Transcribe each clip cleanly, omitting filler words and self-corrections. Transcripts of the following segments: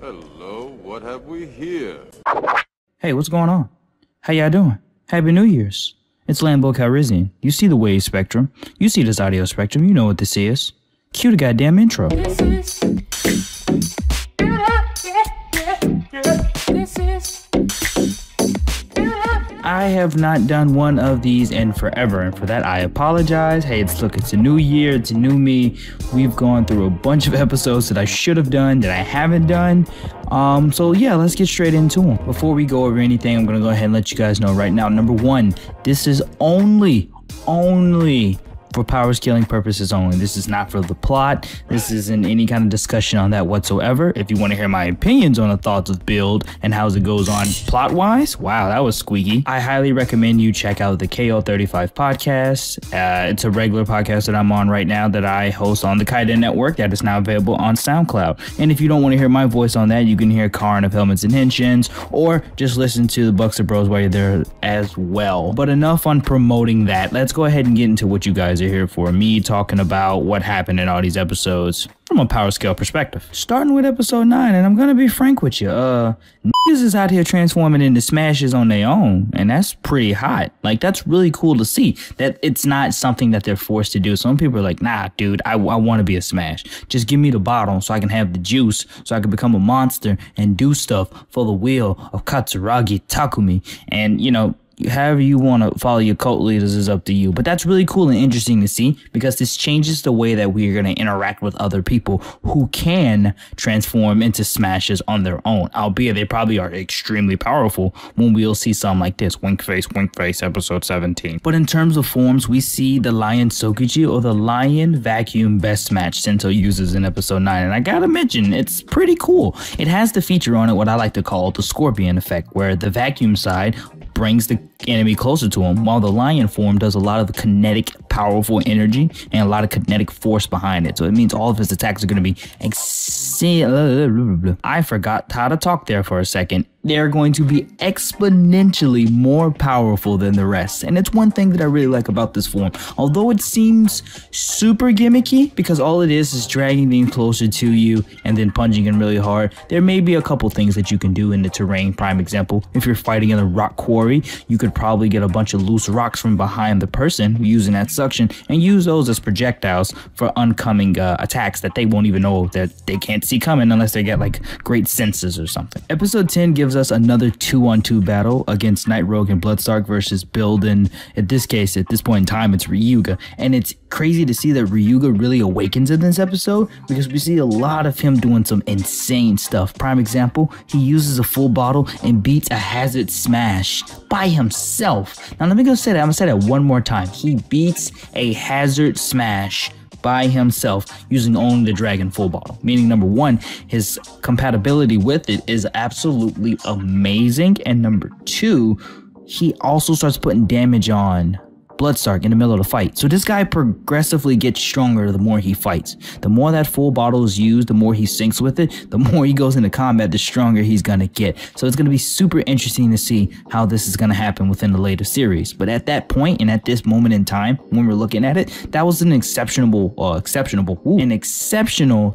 Hello, what have we here? Hey, what's going on? How y'all doing? Happy New Year's. It's Lambo Calrissian. You see the wave spectrum. You see this audio spectrum. You know what this is. Cue the goddamn intro. I have not done one of these in forever, and for that I apologize. Hey, it's a new year, it's a new me. We've gone through a bunch of episodes that I should have done, that I haven't done. So yeah, let's get straight into them. Before we go over anything, I'm gonna go ahead and let you guys know right now. Number one, this is only for power scaling purposes only. This is not for the plot. This isn't any kind of discussion on that whatsoever. If you want to hear my opinions on the thoughts of build and how it goes on plot wise, wow, that was squeaky. I highly recommend you check out the KO35 podcast. It's a regular podcast that I'm on right now that I host on the Kaidan network that is now available on SoundCloud. And if you don't want to hear my voice on that, you can hear Kaidan of Helmets and Henshins, or just listen to the Bucks of Bros while you're there as well. But enough on promoting that. Let's go ahead and get into what you guys are here for, me talking about what happened in all these episodes from a power scale perspective. Starting with episode 9, and I'm gonna be frank with you, niggas is out here transforming into smashes on their own, and that's pretty hot. Like, that's really cool to see that it's not something that they're forced to do. Some people are like, nah, dude, I want to be a smash. Just give me the bottle so I can have the juice, so I can become a monster and do stuff for the will of Katsuragi Takumi. And, you know, however you want to follow your cult leaders is up to you. But that's really cool and interesting to see, because this changes the way that we are going to interact with other people who can transform into smashes on their own, albeit they probably are extremely powerful when we'll see something like this. Wink face, episode 17. But in terms of forms, we see the Lion Sokuji, or the Lion Vacuum Best Match Sento uses in episode 9. And I gotta mention, it's pretty cool. It has the feature on it what I like to call the Scorpion effect, where the vacuum side brings the enemy closer to him, while the lion form does a lot of the kinetic, powerful energy and a lot of kinetic force behind it. So it means all of his attacks are going to be I forgot how to talk there for a second. They're going to be exponentially more powerful than the rest. And it's one thing that I really like about this form. Although it seems super gimmicky, because all it is dragging things closer to you and then punching in really hard, there may be a couple things that you can do in the terrain. Prime example, if you're fighting in a rock quarry, you could probably get a bunch of loose rocks from behind the person using that suction and use those as projectiles for oncoming attacks that they won't even know that they can't see coming unless they get like great senses or something. Episode 10 gives us another 2-on-2 battle against Night Rogue and Bloodstark versus Build, and at this point in time, it's Ryuga. And it's crazy to see that Ryuga really awakens in this episode, because we see a lot of him doing some insane stuff. Prime example, he uses a full bottle and beats a hazard smash by himself. Now let me say that one more time. He beats a hazard smash by himself using only the Dragon Full Bottle, meaning number one, his compatibility with it is absolutely amazing, and number two, he also starts putting damage on Bloodstark in the middle of the fight. So this guy progressively gets stronger the more he fights. The more that full bottle is used, the more he syncs with it, the more he goes into combat, the stronger he's gonna get. So it's gonna be super interesting to see how this is gonna happen within the later series. But at that point and at this moment in time, when we're looking at it, that was an exceptional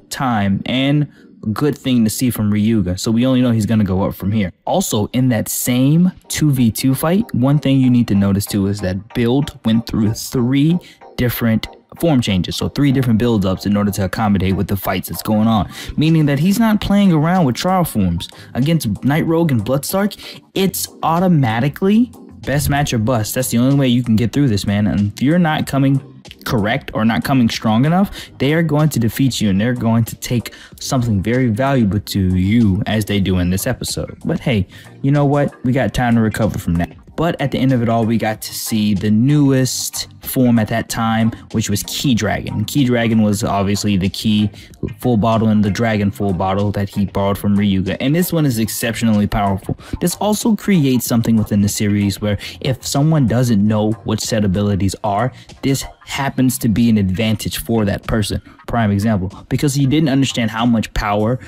time and good thing to see from Ryuga, so we only know he's gonna go up from here. Also, in that same 2v2 fight, one thing you need to notice too is that Build went through 3 different form changes, so 3 different build-ups in order to accommodate with the fights that's going on, meaning that he's not playing around with trial forms. Against Night Rogue and Bloodstark, it's automatically best match or bust. That's the only way you can get through this, man. And if you're not coming correct or not coming strong enough, they are going to defeat you, and they're going to take something very valuable to you, as they do in this episode. But hey, you know what? We got time to recover from that. But at the end of it all, we got to see the newest form at that time, which was Key Dragon. Key Dragon was obviously the Key Full Bottle and the Dragon Full Bottle that he borrowed from Ryuga. And this one is exceptionally powerful. This also creates something within the series where if someone doesn't know what set abilities are, this happens to be an advantage for that person. Prime example, because he didn't understand how much power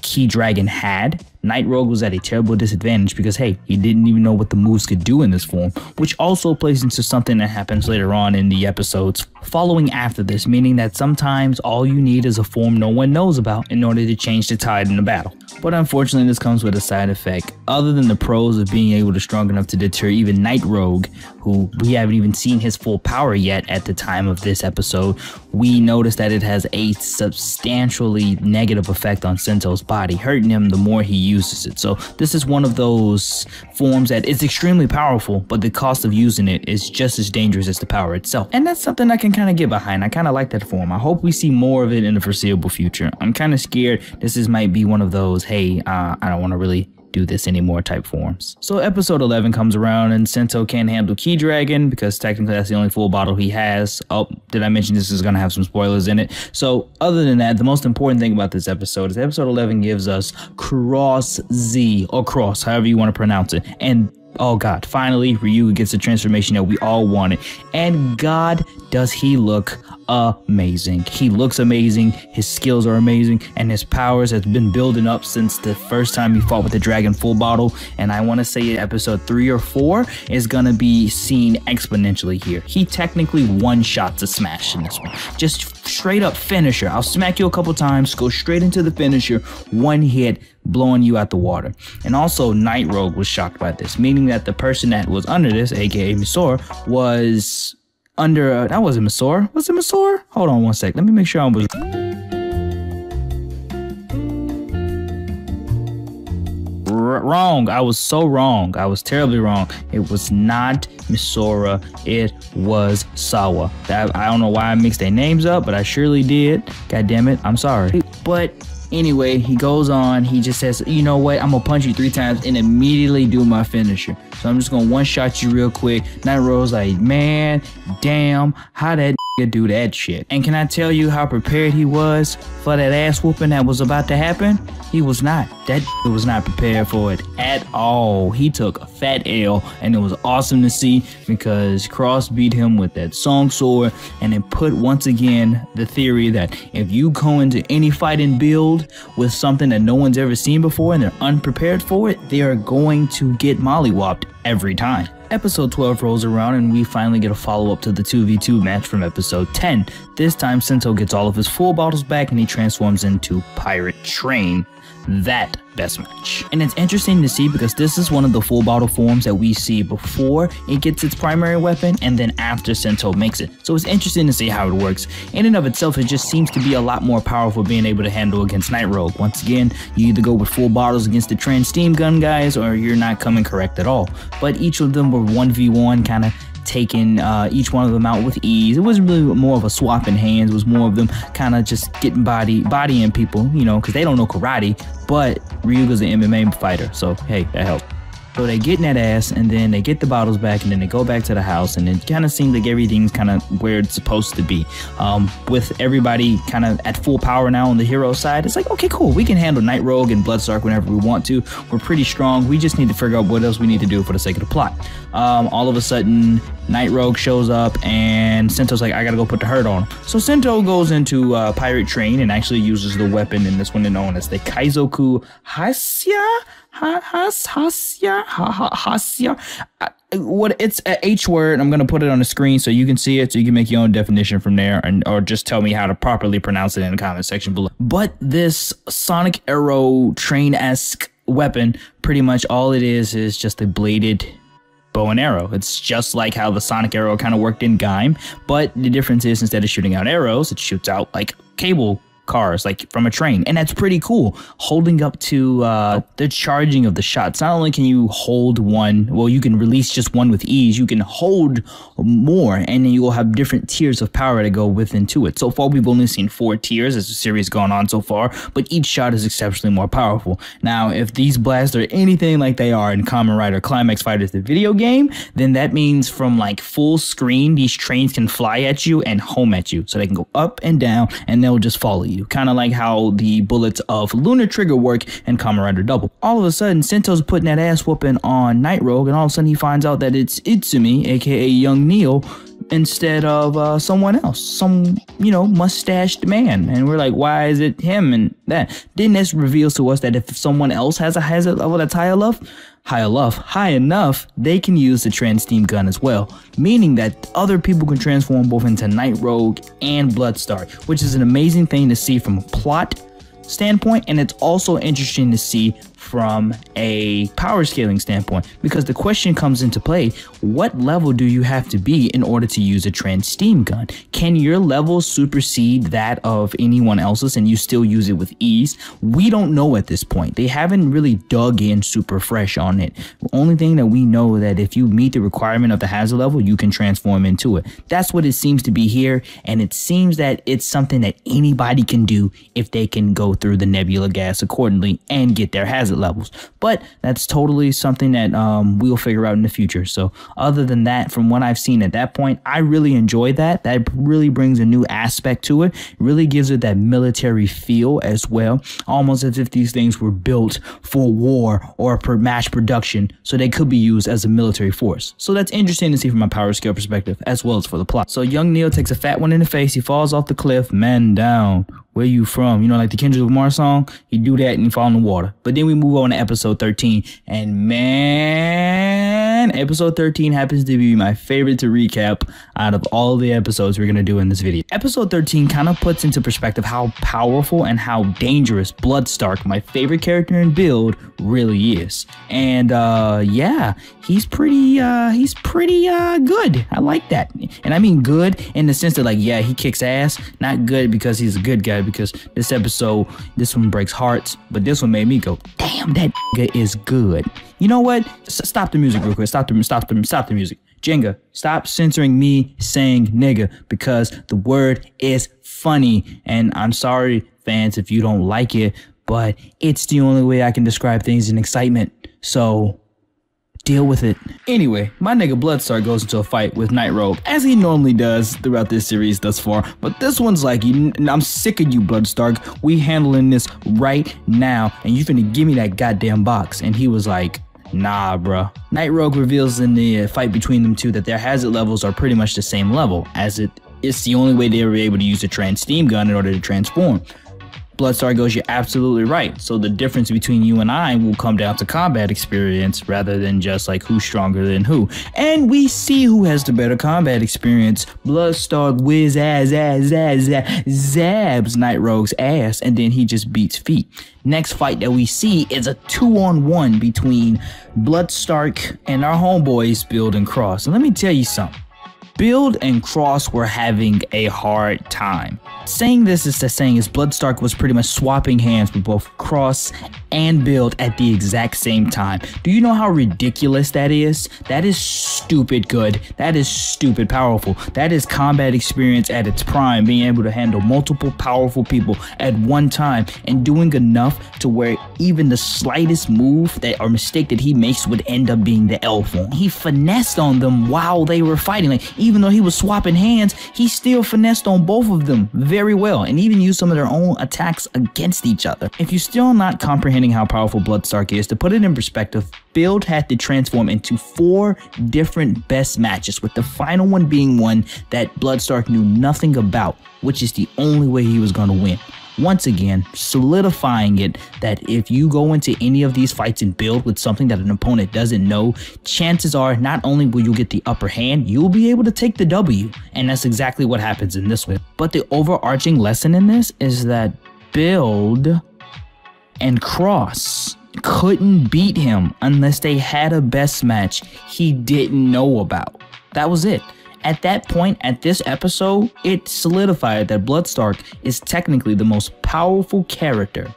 Key Dragon had, Night Rogue was at a terrible disadvantage because, hey, he didn't even know what the moves could do in this form, which also plays into something that happens later on in the episodes following after this, meaning that sometimes all you need is a form no one knows about in order to change the tide in the battle. But unfortunately, this comes with a side effect. Other than the pros of being able to strong enough to deter even Night Rogue, who we haven't even seen his full power yet at the time of this episode, we notice that it has a substantially negative effect on Sento's body, hurting him the more he uses it. So this is one of those forms that is extremely powerful, but the cost of using it is just as dangerous as the power itself. And that's something I can kind of get behind. I kind of like that form. I hope we see more of it in the foreseeable future. I'm kind of scared might be one of those, hey, I don't want to really do this anymore type forms. So episode 11 comes around and Sento can't handle Key Dragon because technically that's the only full bottle he has. Oh, did I mention this is going to have some spoilers in it? So other than that, the most important thing about this episode is episode 11 gives us Cross Z, or Cross, however you want to pronounce it. And oh god, finally Ryu gets the transformation that we all wanted. And god, does he look amazing. He looks amazing, his skills are amazing, and his powers has been building up since the first time he fought with the dragon full bottle. And I want to say episode 3 or 4 is gonna be seen exponentially here. He technically one-shots a smash in this one. Just straight up finisher. I'll smack you a couple times, go straight into the finisher, one hit, blowing you out the water. And also Night Rogue was shocked by this, meaning that the person that was under this, aka Misor, was under that wasn't Misor. Was it Misor? Hold on one sec. Let me make sure I was wrong. I was so wrong. I was terribly wrong. It was not Misora. It was Sawa. I don't know why I mixed their names up, but I surely did. God damn it. I'm sorry. But anyway, he goes on. He just says, you know what? I'm gonna punch you 3 times and immediately do my finisher. So I'm just gonna one-shot you real quick. Night Rogue's like, man, damn, how that do that shit? And can I tell you how prepared he was for that ass whooping that was about to happen? He was not. That was not prepared for it at all. He took a fat L, and it was awesome to see because Cross beat him with that song sword, and it put once again the theory that if you go into any fight and build with something that no one's ever seen before and they're unprepared for it, they are going to get mollywopped every time. Episode 12 rolls around and we finally get a follow-up to the 2v2 match from episode 10. This time Sento gets all of his full bottles back and he transforms into Pirate Train. That best match. And it's interesting to see because this is one of the full bottle forms that we see before it gets its primary weapon and then after Sento makes it. So it's interesting to see how it works. In and of itself, it just seems to be a lot more powerful being able to handle against Night Rogue. Once again, you either go with full bottles against the Trans Steam Gun guys or you're not coming correct at all. But each of them were 1v1 kind of taking each one of them out with ease. It wasn't really more of a swapping hands. It was more of them kind of just getting bodying people, you know, because they don't know karate, but Ryuga's an MMA fighter, so hey, that helped. So they get in that ass and then they get the bottles back and then they go back to the house and it kind of seems like everything's kind of where it's supposed to be. With everybody kind of at full power now on the hero side, it's like, okay, cool. We can handle Night Rogue and Bloodstark whenever we want to. We're pretty strong. We just need to figure out what else we need to do for the sake of the plot. All of a sudden, Night Rogue shows up and Sento's like, I gotta go put the hurt on him. So Sento goes into Pirate Train and actually uses the weapon in this one known as the Kaizoku Hasya. What it's a H word. I'm gonna put it on the screen so you can see it, so you can make your own definition from there, or just tell me how to properly pronounce it in the comment section below. But this Sonic Arrow train-esque weapon, pretty much all it is just a bladed bow and arrow. It's just like how the Sonic Arrow kind of worked in Gaim, but the difference is instead of shooting out arrows, it shoots out like cable cars, like from a train, and that's pretty cool. Holding up to the charging of the shots, not only can you hold one, well, you can release just one with ease, you can hold more, and then you will have different tiers of power to go with into it. So far, we've only seen 4 tiers as the series gone on so far, but each shot is exceptionally more powerful. Now, if these blasts are anything like they are in Kamen Rider Climax Fighters, the video game, then that means from like full screen, these trains can fly at you and home at you, so they can go up and down, and they'll just follow you. Kind of like how the bullets of Lunar Trigger work in Kamen Rider Double. All of a sudden, Sento's putting that ass whooping on Night Rogue, and all of a sudden he finds out that it's Itsumi, aka Young Neil, instead of someone else, some, you know, mustached man. And we're like, why is it him and that? Then this reveals to us that if someone else has a level that's high enough, they can use the Trans Steam Gun as well, meaning that other people can transform both into Night Rogue and Bloodstark, which is an amazing thing to see from a plot standpoint, and it's also interesting to see from a power scaling standpoint, because the question comes into play: what level do you have to be in order to use a trans steam gun? Can your level supersede that of anyone else's and you still use it with ease? We don't know at this point. They haven't really dug in super fresh on it. The only thing that we know that if you meet the requirement of the hazard level, you can transform into it. That's what it seems to be here, and it seems that it's something that anybody can do if they can go through the nebula gas accordingly and get their hazard levels. But that's totally something that we'll figure out in the future. So other than that, from what I've seen at that point, I really enjoy that. That really brings a new aspect to it. Really gives it that military feel as well, almost as if these things were built for war or for mass production, so they could be used as a military force. So that's interesting to see from a power scale perspective, as well as for the plot. So young Neil takes a fat one in the face. He falls off the cliff. Man down. Where you from? You know, like the Kendrick Lamar song? He do that and he fall in the water. But then we move on to episode 13. And man, episode 13 happens to be my favorite to recap out of all the episodes we're going to do in this video. Episode 13 kind of puts into perspective how powerful and how dangerous Bloodstark, my favorite character in Build, really is. And yeah, he's pretty good. I like that. And I mean good in the sense that, like, yeah, he kicks ass. Not good because he's a good guy, because this episode, this one breaks hearts, but this one made me go, damn, that nigga is good. You know what? Stop the music real quick. Stop the music. Jenga, stop censoring me saying nigga, because the word is funny. And I'm sorry, fans, if you don't like it, but it's the only way I can describe things in excitement. So deal with it. Anyway, my nigga Bloodstark goes into a fight with Night Rogue, as he normally does throughout this series thus far. But this one's like, I'm sick of you, Bloodstark. We handling this right now, and you finna give me that goddamn box. And he was like, nah, bruh. Night Rogue reveals in the fight between them two that their hazard levels are pretty much the same level, as it's the only way they were able to use a trans steam gun in order to transform. Bloodstark goes, you're absolutely right. So the difference between you and I will come down to combat experience rather than just like who's stronger than who. And we see who has the better combat experience. Bloodstark zabs Night Rogue's ass, and then he just beats feet. Next fight that we see is a 2-on-1 between Bloodstark and our homeboys Build and Cross. And let me tell you something. Build and Cross were having a hard time. Saying this is the saying is Bloodstark was pretty much swapping hands with both Cross and Build at the exact same time. Do you know how ridiculous that is? That is stupid good. That is stupid powerful. That is combat experience at its prime, being able to handle multiple powerful people at one time and doing enough to where even the slightest move that or mistake that he makes would end up being the L form. He finessed on them while they were fighting. Like, even though he was swapping hands, he still finessed on both of them very well, and even used some of their own attacks against each other. If you're still not comprehending how powerful Bloodstark is, to put it in perspective, Build had to transform into 4 different best matches, with the final one being one that Bloodstark knew nothing about, which is the only way he was going to win. Once again, solidifying it that if you go into any of these fights and Build with something that an opponent doesn't know, chances are not only will you get the upper hand, you'll be able to take the W. And that's exactly what happens in this one. But the overarching lesson in this is that Build and Cross couldn't beat him unless they had a best match he didn't know about. That was it. At that point, at this episode, it solidified that Bloodstark is technically the most powerful character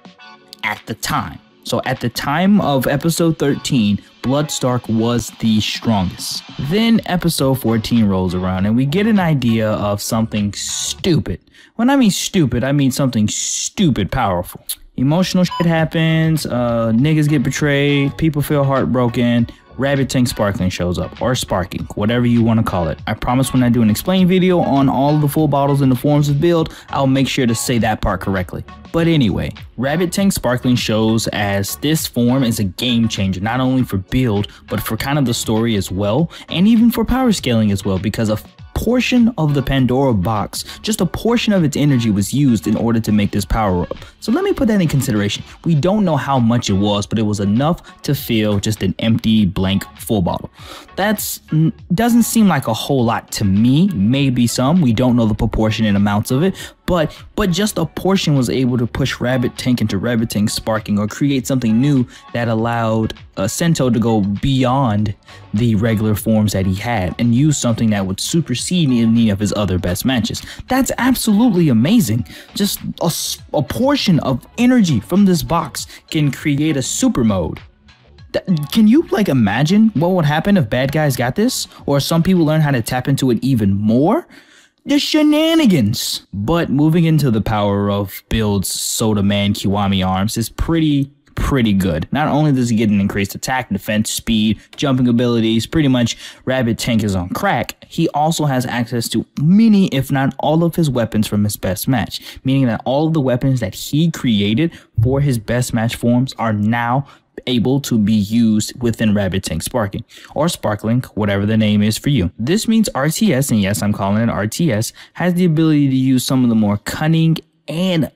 at the time. So at the time of episode 13, Bloodstark was the strongest. Then episode 14 rolls around and we get an idea of something stupid. When I mean stupid, I mean something stupid powerful. Emotional shit happens, niggas get betrayed, people feel heartbroken, Rabbit Tank Sparkling shows up, or Sparking, whatever you want to call it. I promise when I do an explain video on all of the full bottles in the forms of Build, I'll make sure to say that part correctly. But anyway, Rabbit Tank Sparkling shows as this form is a game changer, not only for Build, but for kind of the story as well, and even for power scaling as well, because a portion of the Pandora box, just a portion of its energy was used in order to make this power up. So let me put that in consideration. We don't know how much it was, but it was enough to fill just an empty blank full bottle. That's doesn't seem like a whole lot to me, maybe some. We don't know the proportionate amounts of it, but just a portion was able to push Rabbit Tank into Rabbit Tank sparking or create something new that allowed Sento to go beyond the regular forms that he had and use something that would supersede any of his other best matches. That's absolutely amazing. Just a portion of energy from this box can create a super mode. Can you like imagine what would happen if bad guys got this? Or some people learn how to tap into it even more? The shenanigans! But moving into the power of builds Soda Man Kiwami arms is pretty good. Not only does he get an increased attack, defense, speed, jumping abilities, pretty much Rabbit Tank is on crack, he also has access to many, if not all of his weapons from his best match, meaning that all of the weapons that he created for his best match forms are now able to be used within Rabbit Tank Sparking or Sparkling, whatever the name is for you. This means RTS, and yes, I'm calling it RTS, has the ability to use some of the more cunning and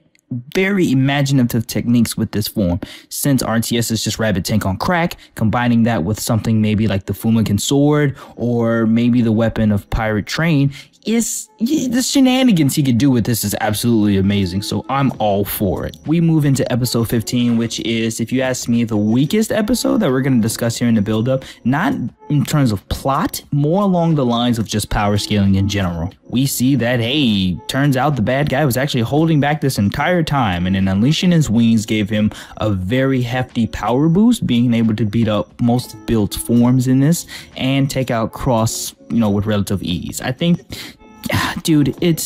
very imaginative techniques with this form. Since RTS is just Rabbit Tank on crack, combining that with something maybe like the Fumikin Sword or maybe the weapon of Pirate Train, is the shenanigans he could do with this is absolutely amazing. So I'm all for it. We move into episode 15, which is, if you ask me, the weakest episode that we're going to discuss here in the build-up. Not in terms of plot, more along the lines of just power scaling in general. We see that, hey, turns out the bad guy was actually holding back this entire time, and then unleashing his wings gave him a very hefty power boost, being able to beat up most built forms in this and take out Cross, with relative ease. I think, dude, it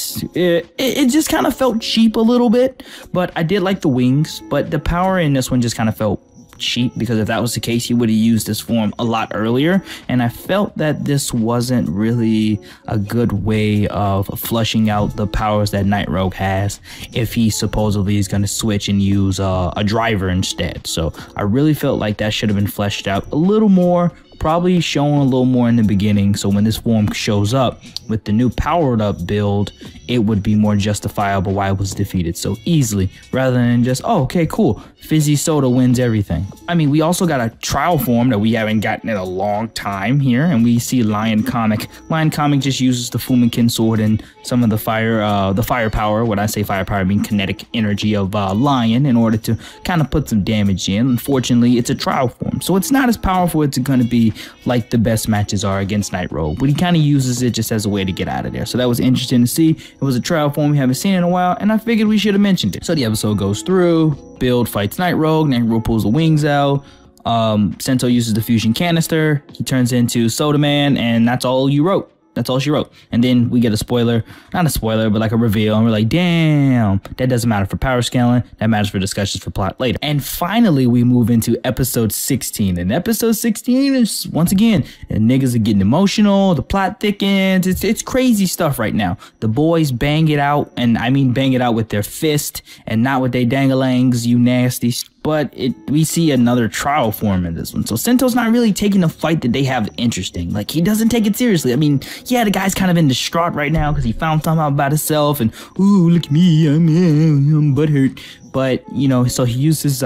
just kind of felt cheap a little bit, but I did like the wings, but the power in this one just kind of felt cheap, because if that was the case, he would have used this form a lot earlier, and I felt that this wasn't really a good way of flushing out the powers that Night Rogue has if he supposedly is going to switch and use a driver instead. So I really felt like that should have been fleshed out a little more, probably shown a little more in the beginning, so when this form shows up with the new powered up build, it would be more justifiable why it was defeated so easily, rather than just, oh, okay, cool, Fizzy Soda wins everything. I mean, we also got a trial form that we haven't gotten in a long time here, and we see Lion Comic. Lion Comic just uses the Fumikin Sword and some of the firepower, when I say firepower, I mean kinetic energy of Lion, in order to kind of put some damage in. Unfortunately, it's a trial form, so it's not as powerful as it's going to be like the best matches are against Night Rogue, but he kind of uses it just as a way to get out of there. So that was interesting to see. It was a trial form we haven't seen in a while, and I figured we should have mentioned it. So the episode goes through, Build fights Night Rogue pulls the wings out, Sento uses the fusion canister, he turns into Soda Man, and that's all you wrote. That's all she wrote. And then we get a spoiler, not a spoiler, but like a reveal. And we're like, damn, that doesn't matter for power scaling. That matters for discussions for plot later. And finally, we move into episode 16. And episode 16 is, once again, niggas are getting emotional. The plot thickens. It's crazy stuff right now. The boys bang it out. And I mean bang it out with their fist and not with their dangalangs, you nasty. But we see another trial form in this one. So Sento's not really taking the fight that they have interesting. Like, he doesn't take it seriously. I mean, yeah, the guy's kind of in distraught right now because he found something out about himself. And, ooh, look at me, I'm butthurt. But, so he uses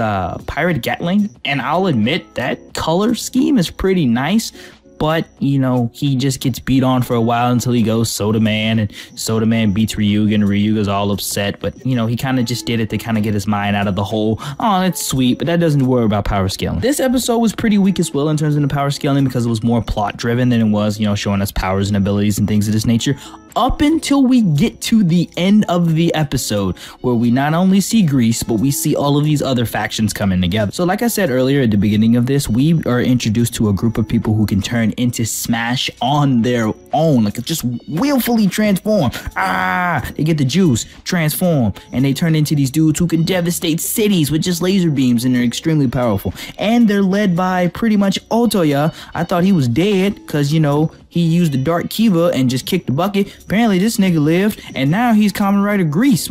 Pirate Gatling. And I'll admit that color scheme is pretty nice. But, he just gets beat on for a while until he goes Soda Man, and Soda Man beats Ryuga, and Ryuga's all upset. But, he kind of just did it to kind of get his mind out of the hole. Oh, that's sweet, but that doesn't worry about power scaling. This episode was pretty weak as well in terms of the power scaling, because it was more plot driven than it was, showing us powers and abilities and things of this nature. Up until we get to the end of the episode, where we not only see Grease, but we see all of these other factions coming together. So like I said earlier at the beginning of this, we are introduced to a group of people who can turn into Smash on their own, like just willfully transform. They get the juice, transform, and they turn into these dudes who can devastate cities with just laser beams, and they're extremely powerful. And they're led by pretty much Otoya. I thought he was dead, because, he used the Dark Kiva and just kicked the bucket. Apparently this nigga lived, and now he's Kamen Rider Grease.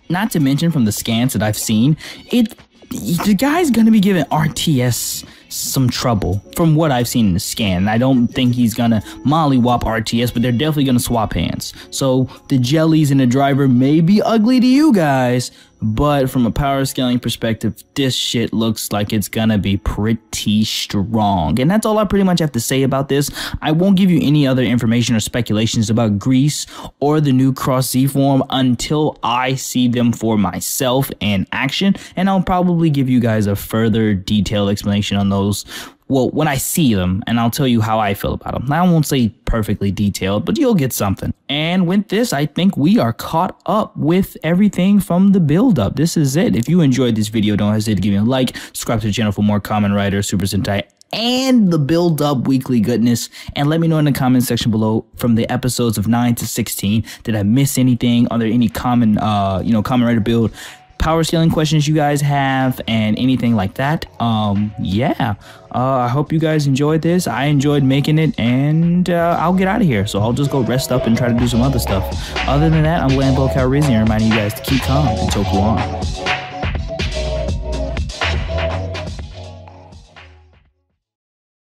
Not to mention, from the scans that I've seen, the guy's gonna be giving RTS some trouble from what I've seen in the scan. I don't think he's gonna mollywop RTS, but they're definitely gonna swap hands. So the jellies and the driver may be ugly to you guys, but from a power scaling perspective, this shit looks like it's gonna be pretty strong. And that's all I pretty much have to say about this. I won't give you any other information or speculations about Grease or the new Cross Z form until I see them for myself in action, and I'll probably give you guys a further detailed explanation on those, well, when I see them, and I'll tell you how I feel about them. I won't say perfectly detailed, but you'll get something. And with this, I think we are caught up with everything from the build-up. This is it. If you enjoyed this video, don't hesitate to give me a like, subscribe to the channel for more Kamen Rider, Super Sentai, and the build-up weekly goodness. And let me know in the comment section below from the episodes of 9 to 16. Did I miss anything? Are there any common, Kamen Rider build power scaling questions you guys have and anything like that? I hope you guys enjoyed this. I enjoyed making it, and I'll get out of here, so I'll just go rest up and try to do some other stuff. Other than that, I'm RAMBLE, reminding you guys to keep calm and Toku on.